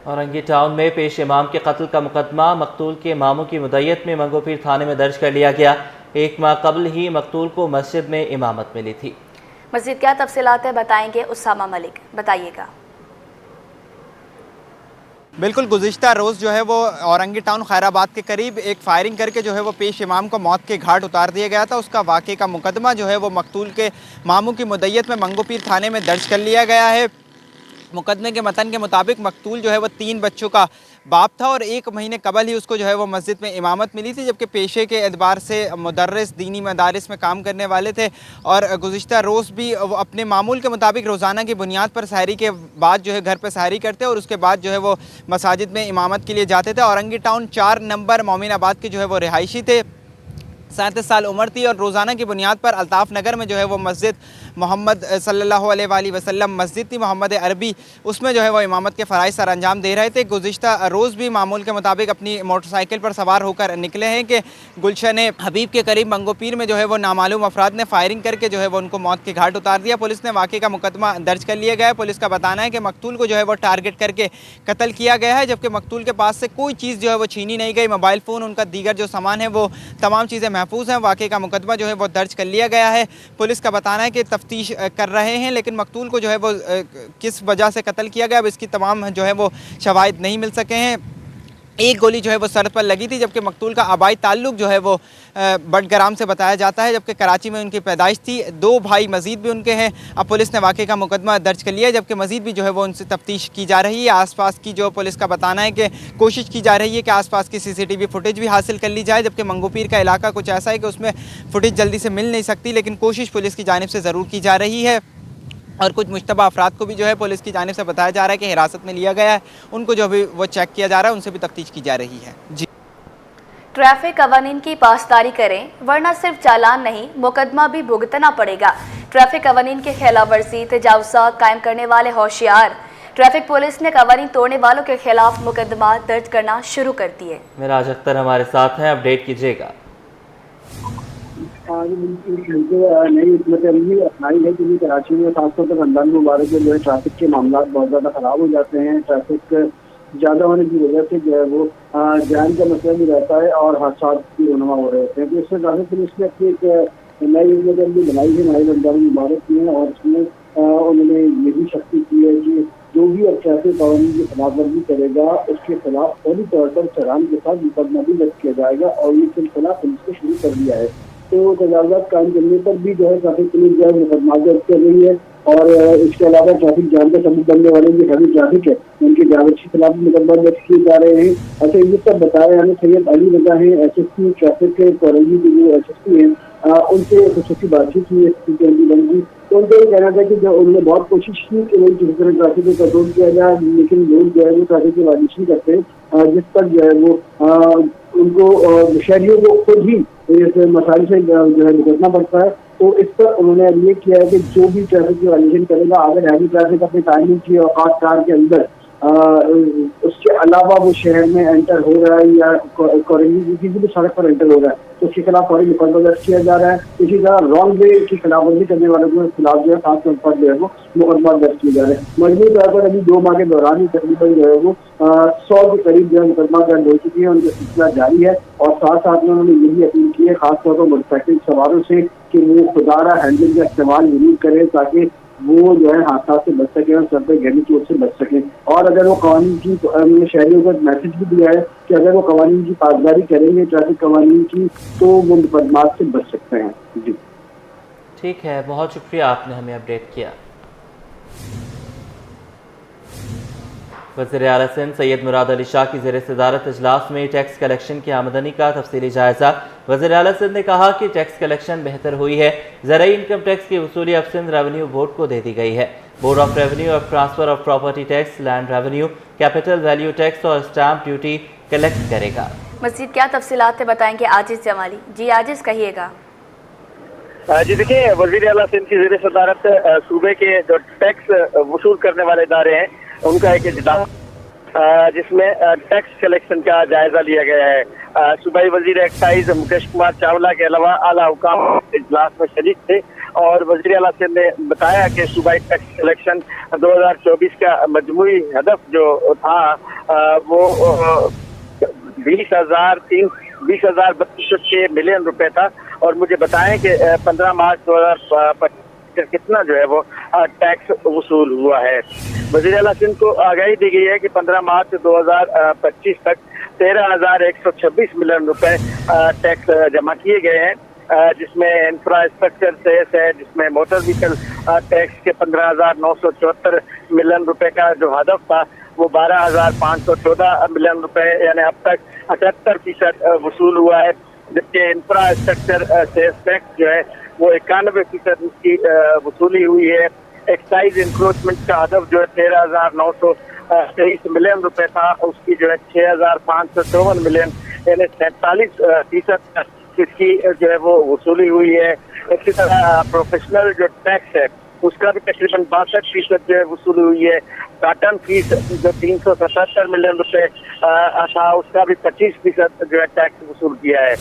Orangi town में पेश इमाम के कत्ल का मुकदमा मकतूल के मामू की मुद्दत में मंगोपीर थाने में दर्ज कर लिया गया। 1 माह कबल ही मकतूल को मस्जिद में इमामत मिली थी। मज़ीद क्या तफसीलात है बताएंगे उसामा मलिक, बताइएगा। बिल्कुल, गुज़िश्ता रोज़ जो है वो औरंगी टाउन खैराबाद के करीब एक फायरिंग करके जो है वो पेश इमाम को मौत के घाट उतार दिया गया था। उसका वाक़े का मुकदमा जो है वो मकतूल के मामू की मुद्दत में मंगोपीर थाने में दर्ज कर लिया गया है। मुकदमे के मतन के मुताबिक मकतूल जो है वो 3 बच्चों का बाप था और 1 महीने कबल ही उसको जो है वो मस्जिद में इमामत मिली थी, जबकि पेशे के एतबार से मुदर्रिस दीनी मदारिस में काम करने वाले थे और गुज़िश्ता रोज़ भी वो अपने मामूल के मुताबिक रोज़ाना की बुनियाद पर सहरी के बाद जो है घर पर सहरी करते और उसके बाद जो है वो मसाजिद में इमामत के लिए जाते थे। औरंगी टाउन 4 नंबर मोमिनाबाद के जो है वो रिहायशी थे, 37 साल उम्र थी और रोज़ाना की बुनियाद पर अल्ताफ़ नगर में जो है वो मस्जिद मोहम्मद सल्लल्लाहु अलैहि वसल्लम मस्जिद थी, मोहम्मद अरबी, उसमें जो है वो इमामत के फ़राइज़ सर अंजाम दे रहे थे। गुज़िश्ता रोज़ भी मामूल के मुताबिक अपनी मोटरसाइकिल पर सवार होकर निकले हैं कि गुलशन हबीब के करीब मंगोपीर में जो है वो नामालूम अफराद ने फायरिंग करके जो है वो उनको मौत के घाट उतार दिया। पुलिस ने वाक़े का मुकदमा दर्ज कर लिया गया है। पुलिस का बताना है कि मकतूल को जो है वो टारगेट करके कत्ल किया गया है, जबकि मकतूल के पास से कोई चीज़ जो है वो छीनी नहीं गई। मोबाइल फ़ोन, उनका दीगर जो सामान है वो तमाम चीज़ें महफूज हैं। वाक़े का मुकदमा जो है वो दर्ज कर लिया गया है। पुलिस का बताना है कि तफ्तीश कर रहे हैं, लेकिन मकतूल को जो है वो किस वजह से कत्ल किया गया अब इसकी तमाम जो है वो शवाहिद नहीं मिल सके हैं। एक गोली जो है वो सर पर लगी थी, जबकि मकतूल का आबाई ताल्लुक जो है वो बडगराम से बताया जाता है, जबकि कराची में उनकी पैदाइश थी। 2 भाई मज़ीद भी उनके हैं। अब पुलिस ने वाक़े का मुकदमा दर्ज कर लिया है, जबकि मज़ीद भी जो है वो उनसे तफ्तीश की जा रही है। आसपास की जो पुलिस का बताना है कि कोशिश की जा रही है कि आसपास की CCTV फुटेज भी हासिल कर ली जाए, जबकि मंगोपीर का इलाका कुछ ऐसा है कि उसमें फुटेज जल्दी से मिल नहीं सकती, लेकिन कोशिश पुलिस की जानिब से ज़रूर की जा रही है। और कुछ मुश्तबा अफराद को भी जो है पुलिस की जानिब से बताया जा रहा है कि हिरासत में लिया गया है, उनको जो भी वो चेक किया जा रहा है, उनसे भी तफ्तीश की जा रही है। जी, ट्रैफिक कवानीन की पासदारी करें, वरना सिर्फ चालान नहीं मुकदमा भी भुगतना पड़ेगा। ट्रैफिक कवानीन की खिलाफ वर्जी तजावुज़ात कायम करने वाले होशियार। ट्रैफिक पुलिस ने कवानीन तोड़ने वालों के खिलाफ मुकदमा दर्ज करना शुरू कर दिए। मिराज अख्तर हमारे साथ हैं, अपडेट कीजिएगा। नई हिकमत अमली अपनाई है, क्योंकि कराची में खासतौर पर रमजान मुबारक में जो है ट्रैफिक के मामला बहुत ज़्यादा ख़राब हो जाते हैं। ट्रैफिक ज़्यादा होने की वजह से जो है वो जान का मसला भी रहता है और हादसा भी रोनमा हो रहे होते हैं। तो इससे ट्रैफिक पुलिस ने अपनी एक नई हिकमत अमली बनाई है नई रमजान मुबारक में, और उसमें उन्होंने ये भी शक्ति की है कि जो भी अब ट्रैफिक कानून की खिलाफवर्जी करेगा उसके खिलाफ फौरी तौर पर चालान के साथ मुकदमा भी दर्ज किया जाएगा, और ये सिलसिला पुलिस ने शुरू कर दिया है। तो तजावुज़ात कायम करने पर भी जो है ट्रैफिक पुलिस जो है मुकदमा दर्ज कर रही है, और इसके अलावा ट्रैफिक जाम का सबूत बनने वाले जो हैवी ट्रैफिक है उनके ड्राइवर के खिलाफ मुकदमा दर्ज किए जा रहे हैं। अच्छा, ये सब बताया हमें सैयद अली रजा है, SSP ट्रैफिक के कोरंगी के जो SSP हैं, उनसे खुसूसी बातचीत हुई है। तो उनका ये कहना था कि जो उन्होंने बहुत कोशिश की कि वही किसी तरह ट्रैफिक को कंट्रोल किया जाए, लेकिन लोग जो है वो ट्रैफिक की वर्जिश नहीं करते, जिस पर जो है वो उनको शहरियों को खुद ही इस मसाइल से जो है निपटना पड़ता है। तो इस पर उन्होंने अब ये किया है कि जो भी ट्रैफिक की वायलेशन करेगा, अगर हैवी ट्रैफिक अपने टाइमिंग की औकात कार के अंदर उसके अलावा वो शहर में एंटर हो रहा है या कोरंगी किसी भी सड़क पर एंटर हो रहा है, तो उसके खिलाफ फौरी मुकदमा दर्ज किया जा रहा है। इसी तरह रॉन्ग वे की खिलाफवर्जी करने वालों के खिलाफ जो है खासतौर पर जो है वो मुकदमा दर्ज किए जा रहे हैं। मजबूत तौर पर अभी 2 माह के दौरान ही तकरीबन जो है वो 100 के करीब जो है मुकदमा दर्ज हो चुकी है, उनका सिलसिला जारी है। और साथ साथ में उन्होंने ये भी अपील की है खासतौर पर मोटरसाइकिल सवारों से कि वो खुदारा हैंडल का इस्तेमाल जरूर करें, ताकि वो जो है हादसा से बच सके और सर पे गहरी चोट से बच सके। और अगर वो कवानीन की शहरियों को मैसेज भी दिया है कि अगर वो कवानीन की पासदारी करेंगे ट्रैफिक कवानीन की, तो वो मुकदमात से बच सकते हैं। जी ठीक है, बहुत शुक्रिया, आपने हमें अपडेट किया। वज़ीर आला सिंध सैयद मुराद अली शाह की ज़ेर सदारत इजलास में टैक्स कलेक्शन की आमदनी का तफसीली जायजा। वज़ीर आला सिंध ने कहा कि टैक्स कलेक्शन बेहतर हुई है। ज़राई इनकम टैक्स की वसूली अब सिंध रेवेन्यू बोर्ड को दे दी गई है। बोर्ड ऑफ रेवेन्यू अब transfer of property tax, land revenue, capital value tax और स्टाम्प ड्यूटी कलेक्ट करेगा। मज़ीद क्या तफसीलात है बताएंगे आजिज़ जमाली। जी आजिज़, कहिएगा। जी देखिए, वज़ीर आला सिंध की ज़ेर सदारत सूबे के जो टैक्स वसूल करने वाले इदारे हैं उनका एक इजलास जिसमें टैक्स कलेक्शन का जायजा लिया गया है। सूबाई वजीर एक्साइज मुकेश कुमार चावला के अलावा आला हुकाम इजलास में शरीक थे और वज़ीर आला सिंध ने बताया कि सूबाई टैक्स कलेक्शन 2024 का मजमूई हदफ जो था वो 20,3206 मिलियन रुपए था। और मुझे बताएं कि 15 मार्च 2025 कितना जो है वो टैक्स वसूल हुआ है। वज़ीर आला सिंध को आगाही दी गई है कि 15 मार्च 2025 तक 13,126 मिलियन रुपए टैक्स जमा किए गए हैं, जिसमें इंफ्रास्ट्रक्चर सेस है, जिसमें मोटर व्हीकल टैक्स के 15,974 मिलियन रुपए का जो हदफ था वो 12,514 मिलियन रुपए, यानी अब तक 78% वसूल हुआ है। जबकि इंफ्रास्ट्रक्चर सेस टैक्स जो है वो 91% उसकी वसूली हुई है। एक्साइज इंक्रोचमेंट का हदफ जो है 13,923 मिलियन रुपए था, उसकी जो है 6,554 मिलियन यानी 47% इसकी जो है वो वसूली हुई है। इसी तरह प्रोफेशनल जो टैक्स है उसका भी तकरीबन 62% जो है वसूली हुई है। काटन फीस जो 377 मिलियन रुपए था उसका भी 25% जो है टैक्स वसूल किया है।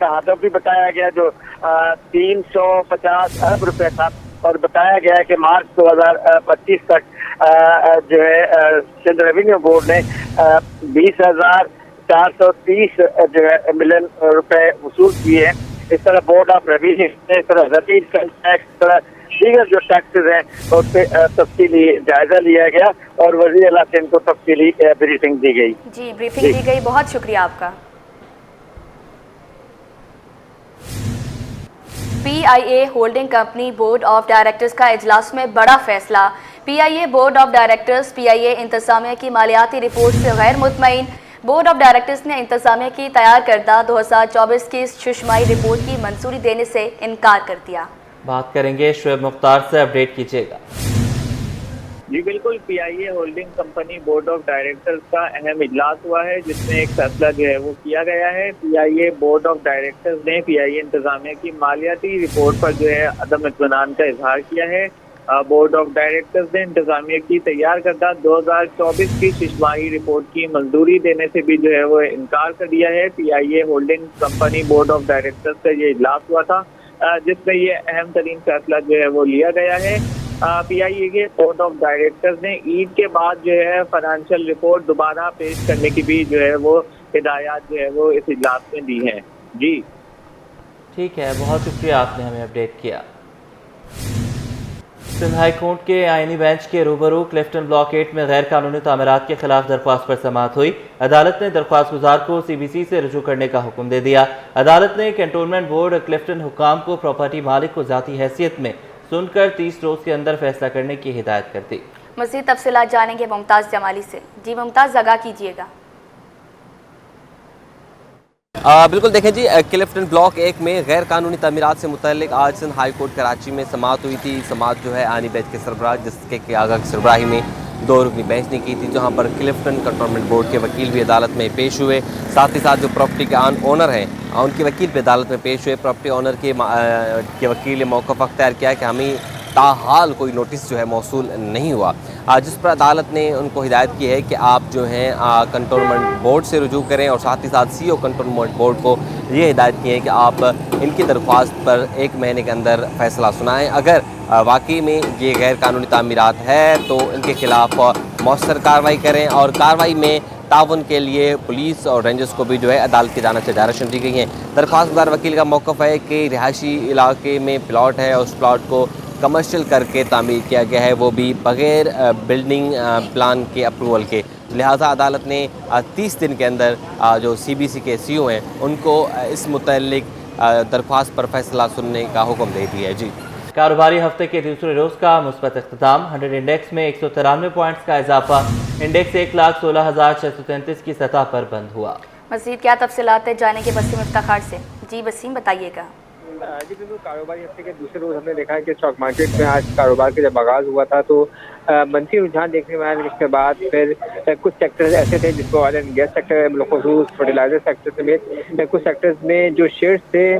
का हदफ भी बताया गया जो 350 अरब रुपए था, और बताया गया है कि मार्च 2025 तक जो है सिंध रेवेन्यू बोर्ड ने 20,430 जो है मिलियन रुपए वसूल किए हैं। इस तरह बोर्ड ऑफ रेवेन्यू ने इस तरह रसीद टैक्स, इस तरह दीगर जो टैक्सेस हैं उस पर तफसीली जायजा लिया गया और वज़ीर आला सिंध को तफसीली ब्रीफिंग दी गई। जी, ब्रीफिंग दी गई, बहुत शुक्रिया आपका। PIA holding company board of directors का इजलास में बड़ा फैसला। PIA board of directors PIA इंतजामिया की मालियाती रिपोर्ट से गैर मुतमईन। बोर्ड ऑफ डायरेक्टर्स ने इंतजामिया की तैयार करदा 2024 की शुशमाई रिपोर्ट की मंजूरी देने से इनकार कर दिया। बात करेंगे शुएब मुख्तार से, अपडेट कीजिएगा। जी बिल्कुल, PIA holding company board of directors का अहम इजलास हुआ है जिसमें एक फैसला जो है वो किया गया है। PIA बोर्ड ऑफ डायरेक्टर्स ने PIA इंतजामिया की मालियाती रिपोर्ट पर जो है अदम इत्मीनान का इजहार किया है। बोर्ड ऑफ डायरेक्टर्स ने इंतजामिया की तैयार करदा 2024 की शुशमाही रिपोर्ट की मंजूरी देने से भी जो है वो इनकार कर दिया है। PIA holding company board of directors का ये इजलास हुआ था जिसमें ये अहम तरीन फैसला जो है वो लिया गया है। PIA के बोर्ड ऑफ डायरेक्टर्स ने ईद के बाद जो है फाइनेंशियल रिपोर्ट दोबारा पेश करने की भी जो है वो हिदायत जो है वो इस इजलास में दी है। जी ठीक है, बहुत शुक्रिया आपने हमें अपडेट किया। सिंध हाई कोर्ट के आईनी बेंच के रूबरू क्लिफ्टन ब्लॉक 8 में गैर कानूनी तामीरात के खिलाफ दरख्वास्त पर समाअत हुई। अदालत ने दरख्वास्त गुजार को CBC से रुजू करने का हुक्म दे दिया। अदालत ने कैंटोनमेंट बोर्ड क्लिफ्टन हुकाम को प्रॉपर्टी मालिक को जाती हैसियत में सुनकर 30 रोज के अंदर फैसला करने की हिदायत कर दी। मज़ीद तफसीलात जानेंगे मुमताज़ जमाली से। जी मुमताज़, आगाह कीजिएगा। बिल्कुल देखें जी, क्लिफ्टन ब्लॉक 1 में गैर कानूनी तामीरात से मुतल्लिक आज सिंध हाई कोर्ट कराची में समाअत हुई थी। समाअत जो है आनी बेंच के सरबराह जिसके क़यादा की सरबराही में 2 रुकनी बेंच ने की थी, जहां पर क्लिफ्टन कंटोनमेंट बोर्ड के वकील भी अदालत में पेश हुए। साथ ही साथ जो प्रॉपर्टी के ओनर हैं उनके वकील भी अदालत में पेश हुए। प्रॉपर्टी ओनर के वकील ने मौक़िफ़ अख्तियार किया कि हमें ताहाल कोई नोटिस जो है मौसूल नहीं हुआ, जिस पर अदालत ने उनको हिदायत की है कि आप जो हैं कंटोनमेंट बोर्ड से रुजू करें और साथ ही साथ CO कंटोनमेंट बोर्ड को ये हिदायत की है कि आप इनकी दरख्वास्त पर 1 महीने के अंदर फ़ैसला सुनाएं। अगर वाकई में ये गैर कानूनी तामीरात है तो इनके ख़िलाफ़ मौसर कार्रवाई करें और कार्रवाई में ताउन के लिए पुलिस और रेंजर्स को भी जो है अदालत की जानिब से डायरेक्शन दी गई है। दरख्वास्त गुजार वकील का मौक़िफ़ है कि रिहायशी इलाके में प्लाट है और उस प्लाट को कमर्शियल करके तामीर किया गया है, वो भी बग़ैर बिल्डिंग प्लान के अप्रूवल के। लिहाजा अदालत ने 30 दिन के अंदर जो CBC के CO हैं उनको इस मुतल्लिक दरख्वास्त पर फैसला सुनने का हुक्म दे दिया है। जी कारोबारी हफ्ते के दूसरे रोज़ का मुस्बत इख्तिताम। 100 इंडेक्स में 193 पॉइंट्स का इजाफा। इंडेक्स 1,16,633 की सतह पर बंद हुआ। मज़ीद क्या तफसीलात है जानेंगे वसीम इफ्तिखार से। जी वसीम, बताइएगा। जी बिल्कुल, कारोबारी हफ्ते के दूसरे रोज हमने देखा है कि स्टॉक मार्केट में आज कारोबार का जब आगाज़ हुआ था तो मंफी रुझान देखने में आया। इसके बाद फिर कुछ सेक्टर्स ऐसे थे जिसको ऑयल एंड गैस सेक्टर, बिलखुसूस फर्टिलाइजर सेक्टर समेत कुछ सेक्टर्स में जो शेयर्स थे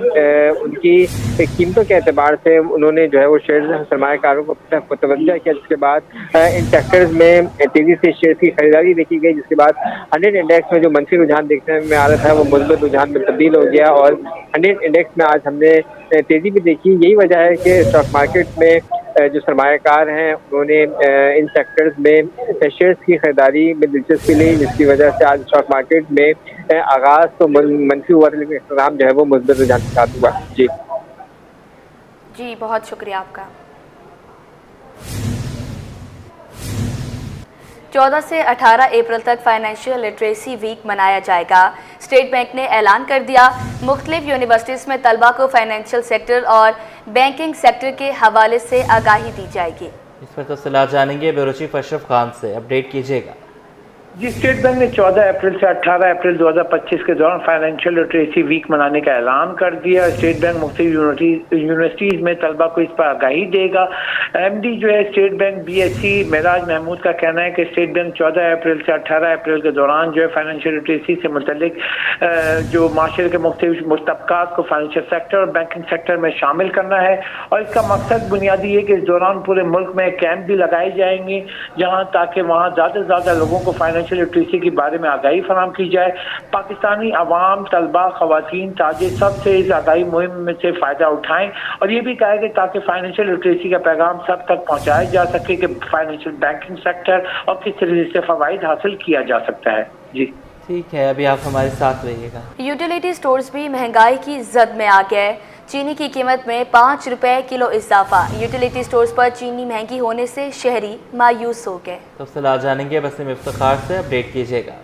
उनकी कीमतों के एतबार से उन्होंने जो है वो शेयर्स सरमायाकारों को मुतवज्जह किया, जिसके बाद इन सेक्टर्स में तेजी से शेयर्स की खरीदारी देखी गई, जिसके बाद 100 इंडेक्स में जो मंफी रुझान देखने में आ रहा था वो मुस्बत रुझान में तब्दील हो गया और 100 इंडेक्स में आज हमने तेजी भी देखी। यही वजह है कि स्टॉक मार्केट में जो सरमायाकार हैं उन्होंने इन सेक्टर्स में शेयर्स की खरीदारी में दिलचस्पी ली, जिसकी वजह से आज स्टॉक मार्केट में आगाज तो मंफी हुआ था लेकिन इख्तिताम जो है वो मुस्बत रुझान के साथ हुआ। जी बहुत शुक्रिया आपका। 14 से 18 अप्रैल तक फाइनेंशियल लिटरेसी वीक मनाया जाएगा। स्टेट बैंक ने ऐलान कर दिया, मुख्तलिफ यूनिवर्सिटीज़ में तलबा को फाइनेंशियल सेक्टर और बैंकिंग सेक्टर के हवाले से आगाही दी जाएगी। इस पर तफसीलात जानेंगे ब्यूरो चीफ अशरफ खान से, अपडेट कीजिएगा। जी, स्टेट बैंक ने 14 अप्रैल से 18 अप्रैल 2025 के दौरान फाइनेंशियल लिटरेसी वीक मनाने का ऐलान कर दिया। स्टेट बैंक मुख्तलिफ यूनिवर्सिटीज़ में तलबा को इस पर आगाही देगा। एमडी जो है state bank BSc Meraj Mahmood का कहना है कि स्टेट बैंक 14 अप्रैल से 18 अप्रैल के दौरान जो है फाइनेंशियल लिटरेसी से मुतल्लिक जो माशरे के मुख्तलिफ तबकात को फाइनेंशियल सेक्टर और बैंकिंग सेक्टर में शामिल करना है और इसका मकसद बुनियादी है कि इस दौरान पूरे मुल्क में कैंप भी लगाए जाएंगे जहाँ ताकि वहाँ ज़्यादा से ज़्यादा लोगों को फाइनेंशियल लिटरेसी के बारे में आगाही फराहम की जाए। पाकिस्तानी अवाम, तलबा, खवातीन, ताजिर सबसे इस आगाही मुहिम में से फ़ायदा उठाएं और ये भी कहा कि ताकि फाइनेंशियल लिटरेसी का पैगाम सब तक पहुँचाया जा सके कि फाइनेंशियल बैंकिंग सेक्टर और किस तरीके से फ़वाइद हासिल किया जा सकता है। जी ठीक है, अभी आप हमारे साथ रहिएगा। यूटिलिटी स्टोर्स भी महंगाई की जद में आ गए। चीनी की कीमत में 5 रुपए किलो इजाफा। यूटिलिटी स्टोर्स पर चीनी महंगी होने से शहरी मायूस हो गए। तफसीलात जानेंगे वसीम इफ्तिखार से, अपडेट कीजिएगा।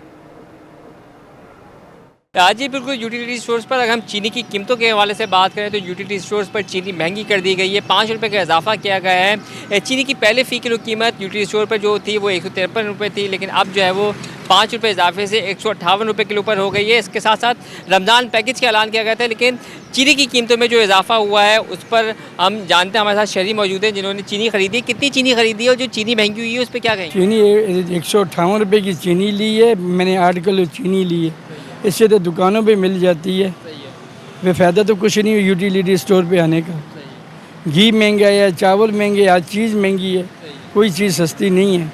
जी बिल्कुल, यूटिलिटी स्टोर्स पर अगर हम चीनी की कीमतों के हवाले से बात करें तो यूटिलिटी स्टोर्स पर चीनी महंगी कर दी गई है। 5 रुपये का इजाफा किया गया है। चीनी की पहले फ़ी किलो कीमत यूटिलिटी स्टोर पर जो थी वो 153 रुपये थी, लेकिन अब जो है वो 5 रुपये इजाफे से 158 रुपये किलो पर हो गई है। इसके साथ साथ रमज़ान पैकेज का ऐलान किया गया था, लेकिन चीनी की कीमतों में जो इजाफा हुआ है उस पर हम जानते हैं, हमारे साथ शहरी मौजूद हैं जिन्होंने चीनी खरीदी। कितनी चीनी खरीदी है और जो चीनी महंगी हुई है उस पर क्या कहें? चीनी 158 रुपये की चीनी ली है मैंने, 8 किलो चीनी ली है। इससे तो दुकानों पे मिल जाती है, वे फ़ायदा तो कुछ नहीं है यूटिलिटी स्टोर पे आने का। घी महंगा है, चावल महंगे, हर चीज़ महंगी है, कोई चीज़ सस्ती नहीं है।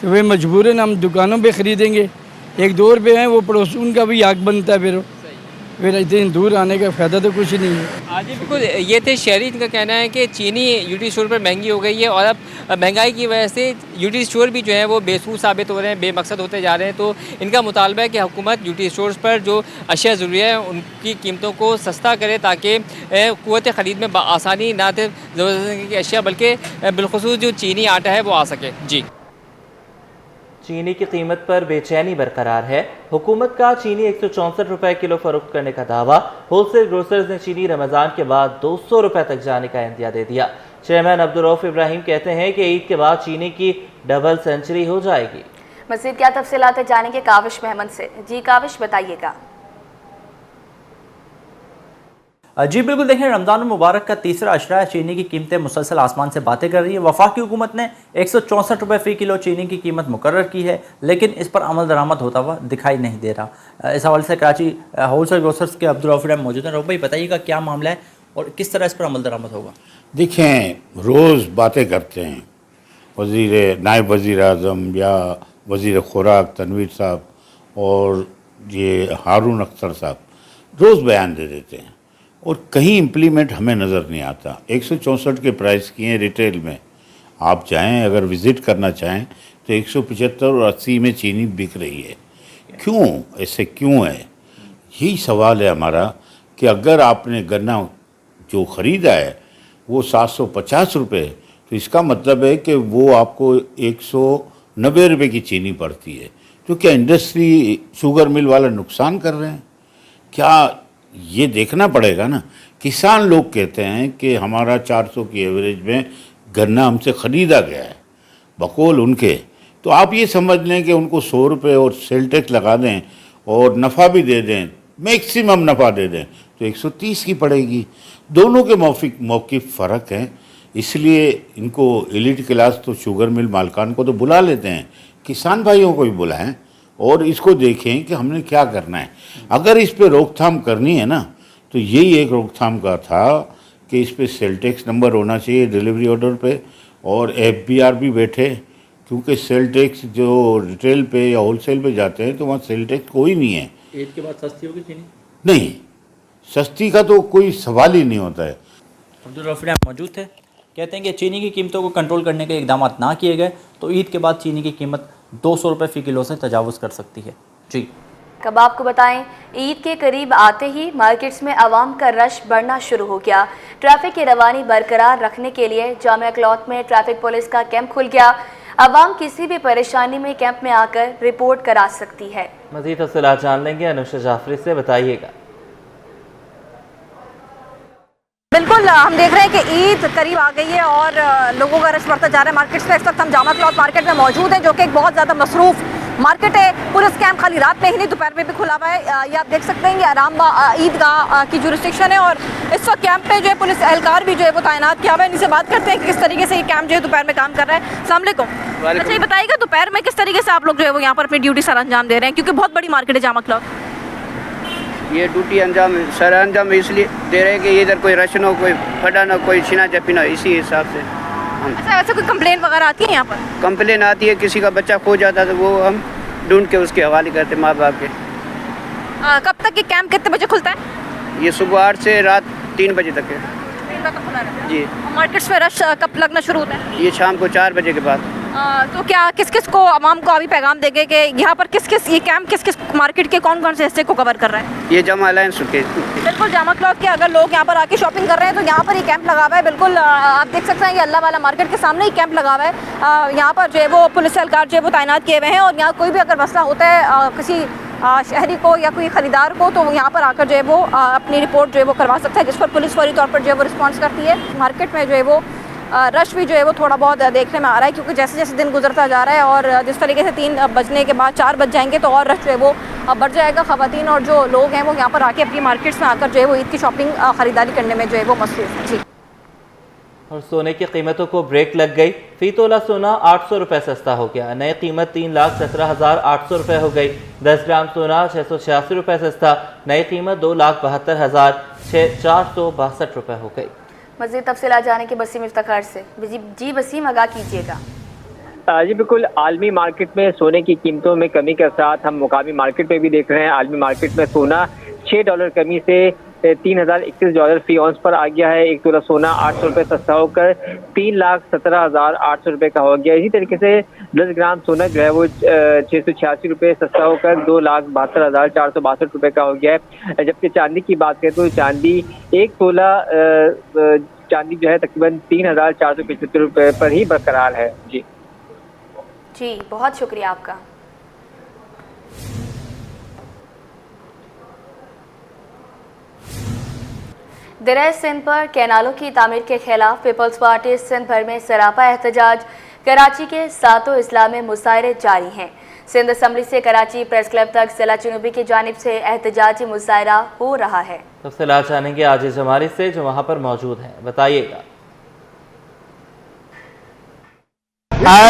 तो वे मजबूरन हम दुकानों पे ख़रीदेंगे। 1-2 रुपये हैं वो पड़ोस उनका भी हक बनता है, फिर इतनी दूर आने का फ़ायदा तो कुछ नहीं है। हाँ जी बिल्कुल, ये थे शहरी, इनका कहना है कि चीनी यूटिलिटी स्टोर पर महंगी हो गई है और अब महंगाई की वजह से यूटिलिटी स्टोर भी जो है वो बेसूर साबित हो रहे हैं, बेमकसद होते जा रहे हैं। तो इनका मुतालबा है कि हुकूमत यूटिलिटी स्टोर्स पर जो अशिया ज़रूरी है उनकी कीमतों को सस्ता करे ताकि क़ुव्वत ख़रीद में आसानी ना थे ज़रूरत की अशिया बल्कि बिलखुसूस जो चीनी आटा है वो आ सके। जी, चीनी की कीमत पर बेचैनी बरकरार है। हुकूमत का चीनी 164 रुपये किलो फरोख्त करने का दावा। होलसेल ग्रोसर्स ने चीनी रमज़ान के बाद 200 रुपये तक जाने का इंदिया दे दिया। चेयरमैन अब्दुर्रऊफ इब्राहिम कहते हैं कि ईद के बाद चीनी की डबल सेंचुरी हो जाएगी। मज़ीद क्या तफसीलात है जानेंगे काविश महमद से। जी काविश, बताइएगा। जी बिल्कुल, देखें रमज़ान मुबारक का तीसरा अशरा है। चीनी की कीमतें मुसलसल आसमान से बातें कर रही है। वफाकी हुकूमत ने 164 रुपये फ़ी किलो चीनी की कीमत मुकर्रर की है, लेकिन इस पर अमल दरामद होता हुआ दिखाई नहीं दे रहा। इस हवाले से कराची होलसेल ग्रोसर्स के अब्दुर्रऊफ इब्राहिम मौजूद हैं। रऊफ भाई, बताइएगा क्या मामला है और किस तरह इस पर अमल दरामद होगा? देखें, रोज़ बातें करते हैं नायब वज़ीर आज़म या वज़ीर खुराक तनवीर साहब और ये हारून अख्तर साहब रोज़ बयान दे देते हैं और कहीं इम्प्लीमेंट हमें नज़र नहीं आता। 164 के प्राइस किए हैं रिटेल में, आप चाहें अगर विज़िट करना चाहें तो 175 और 80 में चीनी बिक रही है। क्यों ऐसे क्यों है? यही सवाल है हमारा कि अगर आपने गन्ना जो ख़रीदा है वो 750 रुपये, तो इसका मतलब है कि वो आपको 190 रुपये की चीनी पड़ती है। तो क्या इंडस्ट्री शुगर मिल वाला नुकसान कर रहे हैं? क्या ये देखना पड़ेगा ना। किसान लोग कहते हैं कि हमारा 400 की एवरेज में गन्ना हमसे ख़रीदा गया है बकौल उनके, तो आप ये समझ लें कि उनको 100 रुपये और सेल टैक्स लगा दें और नफ़ा भी दे दें, मैक्सिमम नफ़ा दे दें तो 130 की पड़ेगी। दोनों के मौक़िफ़ फ़र्क हैं। इसलिए इनको एलिट क्लास तो शुगर मिल मालिकान को तो बुला लेते हैं, किसान भाइयों को भी बुलाएं और इसको देखें कि हमने क्या करना है। अगर इस पे रोकथाम करनी है ना, तो यही एक रोकथाम का था कि इस पे सेल टैक्स नंबर होना चाहिए डिलीवरी ऑर्डर पे, और FBR भी बैठे, क्योंकि सेल टैक्स जो रिटेल पे या होलसेल पे जाते हैं तो वहाँ सेल टैक्स कोई नहीं है। ईद के बाद सस्ती होगी चीनी? नहीं, सस्ती का तो कोई सवाल ही नहीं होता है। अब्दुल रफी मौजूद थे, कहते हैं कि चीनी की कीमतों को कंट्रोल करने के इकदाम ना किए गए तो ईद के बाद चीनी की कीमत 200 रुपये फ़ी किलो से तजावुज़ कर सकती है। जी कब आपको बताएं, ईद के करीब आते ही मार्केट्स में आवाम का रश बढ़ना शुरू हो गया। ट्रैफिक की रवानी बरकरार रखने के लिए जामिया क्लॉथ में ट्रैफिक पुलिस का कैंप खुल गया। आवाम किसी भी परेशानी में कैंप में आकर रिपोर्ट करा सकती है। मज़ीद तफ़सीलात जान लेंगे अनुषा जाफरी से, बताइएगा। बिल्कुल, हम देख रहे हैं कि ईद करीब आ गई है और लोगों का रश बढ़ता जा रहा है मार्केट्स में। इस वक्त हम जामा क्लॉथ मार्केट में मौजूद हैं, जो कि एक बहुत ज़्यादा मसरूफ़ मार्केट है। पुलिस कैंप खाली रात में ही नहीं, दोपहर में भी खुला हुआ है। ये आप देख सकते हैं, ये आराम ईदगाह की जुरिस्डिक्शन है और इस वक्त कैंप में जो है पुलिस एहलकार भी जो है वो तैनात किया हुआ है। इनसे बात करते हैं कि किस तरीके से ये कैंप जो है दोपहर में काम कर रहा है। अस्सलाम वालेकुम। अच्छा, ये बताइएगा दोपहर में किस तरीके से आप लोग जो है वो यहाँ पर अपनी ड्यूटी सर अंजाम दे रहे हैं, क्योंकि बहुत बड़ी मार्केट है जामा क्लॉथ। ये ड्यूटी सर अंजाम इसलिए दे रहे हैं कि इधर कोई रश ना, कोई फटा ना, कोई छीना झपी ना, इसी हिसाब से हम। अच्छा, वैसे कोई कंप्लेंट वगैरह आती है यहाँ पर? कंप्लेन आती है, किसी का बच्चा खो जाता है तो वो हम ढूंढ के उसके हवाले करते माँ बाप के। कब तक ये कैंप कितने बजे खुलता है? ये सुबह 8 से रात 3 बजे तक है। 3 बजे तक खुला रहता है जी। मार्केट्स में रश कब लगना शुरू होता है? ये शाम को 4 बजे के बाद। तो क्या किस किस को आवाम को अभी पैगाम देंगे कि यहाँ पर किस किस ये कैंप किस किस मार्केट के कौन कौन से हिस्से को कवर कर रहा है? ये जामा अलायंस के। बिल्कुल, जामा क्लॉथ के अगर लोग यहाँ पर आके शॉपिंग कर रहे हैं तो यहाँ पर ये कैंप लगा हुआ है। बिल्कुल, आप देख सकते हैं कि अल्लाह वाला मार्केट के सामने ही कैंप लगा हुआ है। यहाँ पर जो है वो पुलिस एहलकार जो है वो तैनात किए हुए हैं और यहाँ कोई भी अगर मसला होता है किसी शहरी को या कोई ख़रीदार को, तो यहाँ पर आकर जो है वो अपनी रिपोर्ट जो है वो करवा सकता है, जिस पर पुलिस फौरी तौर पर जो है वो रिस्पॉन्स करती है। मार्केट में जो है वो रश भी जो है वो थोड़ा बहुत देखने में आ रहा है, क्योंकि जैसे जैसे दिन गुजरता जा रहा है और जिस तरीके से 3 बजने के बाद 4 बज जाएंगे तो और रश जो है वो बढ़ जाएगा। ख़वातीन और जो लोग हैं वो यहाँ पर आके अपनी मार्केट्स में आकर जो है वो ईद की शॉपिंग ख़रीदारी करने में जो है वो मसरूफ़ है। जी। और सोने की कीमतों को ब्रेक लग गई। फी तोला सोना 800 रुपये सस्ता हो गया। नई कीमत 3,17,800 रुपये हो गई। 10 ग्राम सोना 686 रुपये सस्ता, नई कीमत 2,72,462 रुपये हो गई। मज़ीद तफसीलात जाने के बसीम इफ्तिखार से। जी बसीम, आगाह कीजिएगा। जी बिल्कुल, आलमी मार्केट में सोने की कीमतों में कमी के साथ हम मुकामी मार्केट में भी देख रहे हैं। आलमी मार्केट में सोना $6 कमी से $3,031 फी औंस पर आ गया है। 1 तोला सोना 800 रुपये सस्ता होकर 3,17,800 रुपये का हो गया। इसी तरीके से 10 ग्राम सोना जो है वो 686 रुपये सस्ता होकर 2,72,462 रुपये का हो गया है। जबकि चांदी की बात करें तो चांदी 1 तोला चांदी जो है तकरीबन 3,475 रुपये पर ही बरकरार है। जी, बहुत शुक्रिया आपका। दरिया सिंध पर कैनालों की तामीर के खिलाफ पीपल्स पार्टी सिंध भर में सरापा एहतजाज। कराची के 7 अजला में मुजाहरे जारी हैं। सिंध असम्बली से कराची प्रेस क्लब तक जिला जनूबी की जानिब से एहतजाजी मुजाहरा हो रहा है। तफसीलात जानेंगे आजिज जमारी से, जो वहाँ पर मौजूद हैं, बताइएगा।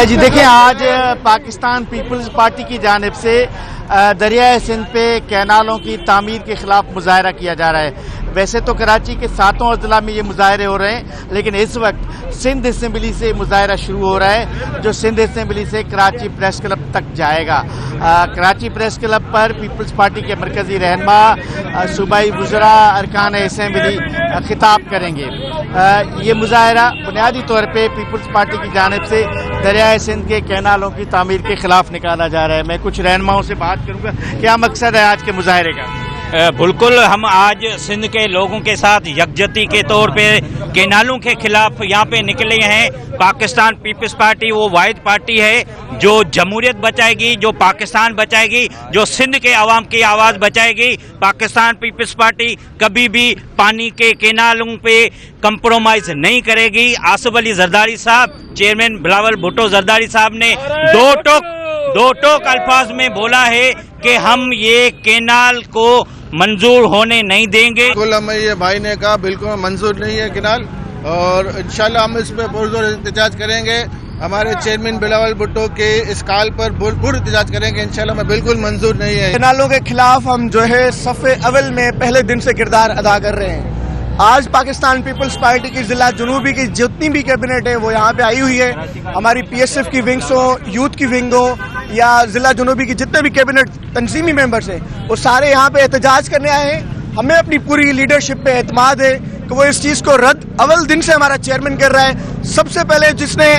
जी देखिए, आज पाकिस्तान पीपल्स पार्टी की जानिब से दरियाए सिंध पे कैनालों की तामीर के खिलाफ मुजाहरा किया जा रहा है। वैसे तो कराची के 7 अजला में ये मुजाहरे हो रहे हैं, लेकिन इस वक्त सिंध असम्बली से मुजाहरा शुरू हो रहा है, जो सिंध असम्बली से कराची प्रेस क्लब तक जाएगा। कराची प्रेस क्लब पर पीपल्स पार्टी के मरकजी रहनुमा सूबाई वुज़रा अरकान असम्बली खिताब करेंगे। ये मुजाहरा बुनियादी तौर पर पीपल्स पार्टी की जानिब से दरियाए सिंध के कैनालों की तामीर के खिलाफ निकाला जा रहा है। मैं कुछ रहनुमाओं से बात करूंगा, क्या मकसद है आज के मुजाहरे का? बिल्कुल, हम आज सिंध के लोगों के साथ यकजहती के तौर पे कैनालों के खिलाफ यहाँ पे निकले हैं। पाकिस्तान पीपल्स पार्टी वो वाहिद पार्टी है जो जमहूरियत बचाएगी, जो पाकिस्तान बचाएगी, जो सिंध के अवाम की आवाज़ बचाएगी। पाकिस्तान पीपल्स पार्टी कभी भी पानी के कैनालों पे कंप्रोमाइज़ नहीं करेगी। आसिफ अली जरदारी साहब, चेयरमैन बिलावल भुट्टो जरदारी साहब ने दो टोक अल्फाज में बोला है कि हम ये कैनाल को मंजूर होने नहीं देंगे। बिल्कुल, हमें ये भाई ने कहा बिल्कुल मंजूर नहीं है कैनाल, और इंशाल्लाह हम इस पर पुरजोर एहतजाज करेंगे। हमारे चेयरमैन बिलावल भुट्टो के इस काल पर पुर एहतजाज करेंगे। इंशाल्लाह मैं बिल्कुल मंजूर नहीं है। केनालों के खिलाफ हम जो है सफ़े अव्वल में पहले दिन से किरदार अदा कर रहे हैं। आज पाकिस्तान पीपल्स पार्टी की जिला जुनूबी की जितनी भी कैबिनेट है वो यहाँ पे आई हुई है। हमारी PSF की विंग्स हो, यूथ की विंग हो या जिला जुनूबी की जितने भी कैबिनेट तंजीमी मेंबर्स हैं वो सारे यहाँ पे एहतजाज करने आए हैं। हमें अपनी पूरी लीडरशिप पे एतमाद है कि वो इस चीज़ को रद्द अव्वल दिन से हमारा चेयरमैन कर रहा है। सबसे पहले जिसने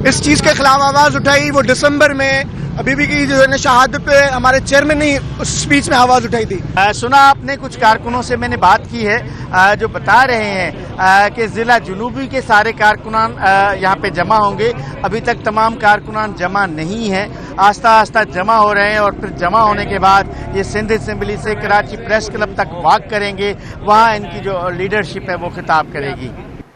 इस चीज़ के खिलाफ आवाज़ उठाई वो दिसंबर में अबीबी की जो है शहादत पे हमारे चेयरमैन ने उस स्पीच में आवाज़ उठाई थी। सुना आपने कुछ कारकुनों से मैंने बात की है जो बता रहे हैं कि ज़िला जुनूबी के सारे कारकुनान यहाँ पे जमा होंगे। अभी तक तमाम कारकुनान जमा नहीं हैं, आस्ता आस्ता जमा हो रहे हैं और फिर जमा होने के बाद ये सिंध असम्बली से कराची प्रेस क्लब तक वॉक करेंगे। वहाँ इनकी जो लीडरशिप है वो खिताब करेगी।